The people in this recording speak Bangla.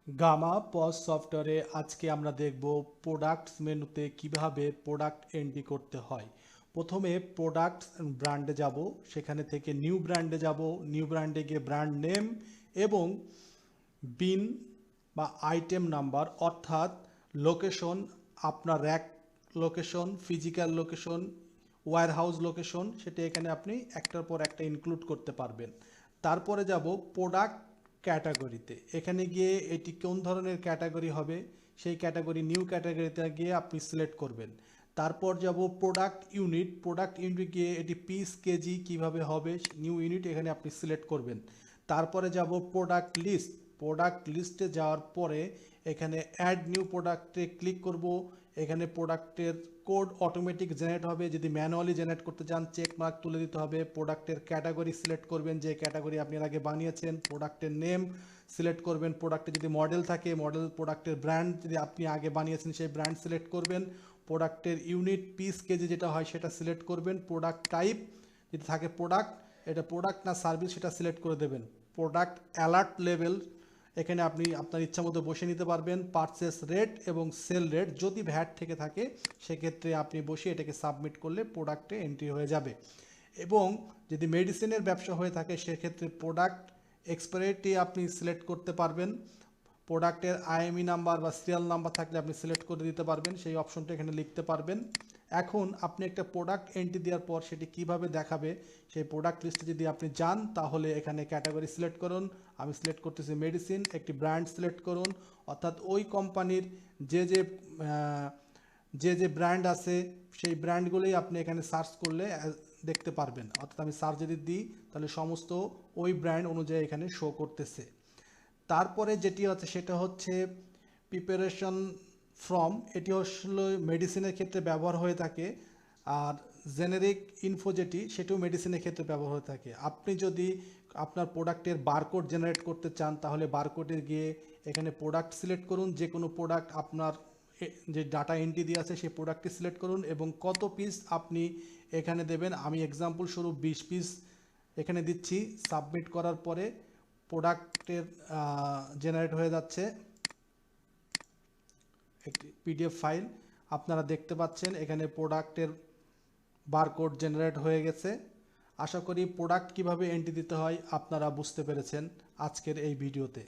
গামা পজ সফটওয়্যারে আজকে আমরা দেখব প্রোডাক্টস মেনুতে কিভাবে প্রোডাক্ট এন্ট্রি করতে হয়। প্রথমে প্রোডাক্টস ব্র্যান্ডে যাব, সেখানে থেকে নিউ ব্র্যান্ডে যাব। নিউ ব্র্যান্ডে গিয়ে ব্র্যান্ড নেম এবং বিন বা আইটেম নাম্বার অর্থাৎ লোকেশন, আপনার rack location, physical location, warehouse location, সেটা এখানে আপনি একটার পর একটা ইনক্লুড করতে পারবেন। তারপরে যাব প্রোডাক্ট ক্যাটাগরিতে। এখানে গিয়ে এটি কোন ধরনের ক্যাটাগরি হবে সেই ক্যাটাগরি নিউ ক্যাটাগরিতে গিয়ে আপনি সিলেক্ট করবেন। তারপর যাব প্রোডাক্ট ইউনিট। প্রোডাক্ট ইউনিট গিয়ে এটি পিস কেজি কিভাবে হবে নিউ ইউনিট এখানে আপনি সিলেক্ট করবেন। তারপরে যাব প্রোডাক্ট লিস্ট। প্রোডাক্ট লিস্টে যাওয়ার পরে এখানে অ্যাড নিউ প্রোডাক্টে ক্লিক করব। এখানে প্রোডাক্টের কোড অটোমেটিক জেনারেট হবে, যদি ম্যানুয়ালি জেনারেট করতে চান চেক মার্ক তুলে দিতে হবে। প্রোডাক্টের ক্যাটাগরি সিলেক্ট করবেন, যে ক্যাটাগরি আপনি আগে বানিয়েছেন। প্রোডাক্টের নেম সিলেক্ট করবেন, প্রোডাক্টে যদি মডেল থাকে মডেল, প্রোডাক্টের ব্র্যান্ড যদি আপনি আগে বানিয়েছেন সেই ব্র্যান্ড সিলেক্ট করবেন। প্রোডাক্টের ইউনিট পিস কেজি যেটা হয় সেটা সিলেক্ট করবেন। প্রোডাক্ট টাইপ যদি থাকে প্রোডাক্ট, এটা প্রোডাক্ট না সার্ভিস সেটা সিলেক্ট করে দেবেন। প্রোডাক্ট অ্যালার্ট লেভেল এখানে আপনি আপনার ইচ্ছা মতো বসে নিতে পারবেন। পারচেস রেট এবং সেল রেট যদি ভ্যাট থেকে থাকে সেক্ষেত্রে আপনি বসে এটাকে সাবমিট করলে প্রোডাক্টে এন্ট্রি হয়ে যাবে। এবং যদি মেডিসিনের ব্যবসা হয়ে থাকে সেক্ষেত্রে প্রোডাক্ট এক্সপায়ারিটি আপনি সিলেক্ট করতে পারবেন। প্রোডাক্টের আইএমই নাম্বার বা সিরিয়াল নাম্বার থাকলে আপনি সিলেক্ট করে দিতে পারবেন, সেই অপশনটা এখানে লিখতে পারবেন। এখন আপনি একটা প্রোডাক্ট এন্ট্রি দেওয়ার পর সেটি কিভাবে দেখাবে সেই প্রোডাক্ট লিস্টে যদি আপনি যান তাহলে এখানে ক্যাটাগরি সিলেক্ট করুন। আমি সিলেক্ট করতেছি মেডিসিন। একটি ব্র্যান্ড সিলেক্ট করুন, অর্থাৎ ওই কোম্পানির যে যে ব্র্যান্ড আছে সেই ব্র্যান্ডগুলোই আপনি এখানে সার্চ করলে দেখতে পারবেন। অর্থাৎ আমি সার্চ যদি দিই তাহলে সমস্ত ওই ব্র্যান্ড অনুযায়ী এখানে শো করতেছে। তারপরে যেটি হচ্ছে সেটা হচ্ছে প্রিপারেশন ফ্রম। এটি আসলে মেডিসিনের ক্ষেত্রে ব্যবহার হয়ে থাকে। আর জেনেরিক ইনফো যেটি সেটিও মেডিসিনের ক্ষেত্রে ব্যবহার হয়ে থাকে। আপনি যদি আপনার প্রোডাক্টের বারকোড জেনারেট করতে চান তাহলে বারকোডে গিয়ে এখানে প্রোডাক্ট সিলেক্ট করুন। যে কোনো প্রোডাক্ট আপনার যে ডাটা এন্ট্রি দিয়ে আছে সেই প্রোডাক্টটি সিলেক্ট করুন এবং কত পিস আপনি এখানে দেবেন। আমি এক্সাম্পল স্বরূপ 20 পিস এখানে দিচ্ছি। সাবমিট করার পরে প্রোডাক্টের জেনারেট হয়ে যাচ্ছে একটি পিডিএফ ফাইল। আপনারা দেখতে পাচ্ছেন এখানে প্রোডাক্টের বারকোড জেনারেট হয়ে গেছে। আশা করি প্রোডাক্ট কিভাবে এন্ট্রি দিতে হয় আপনারা বুঝতে পেরেছেন আজকের এই ভিডিওতে।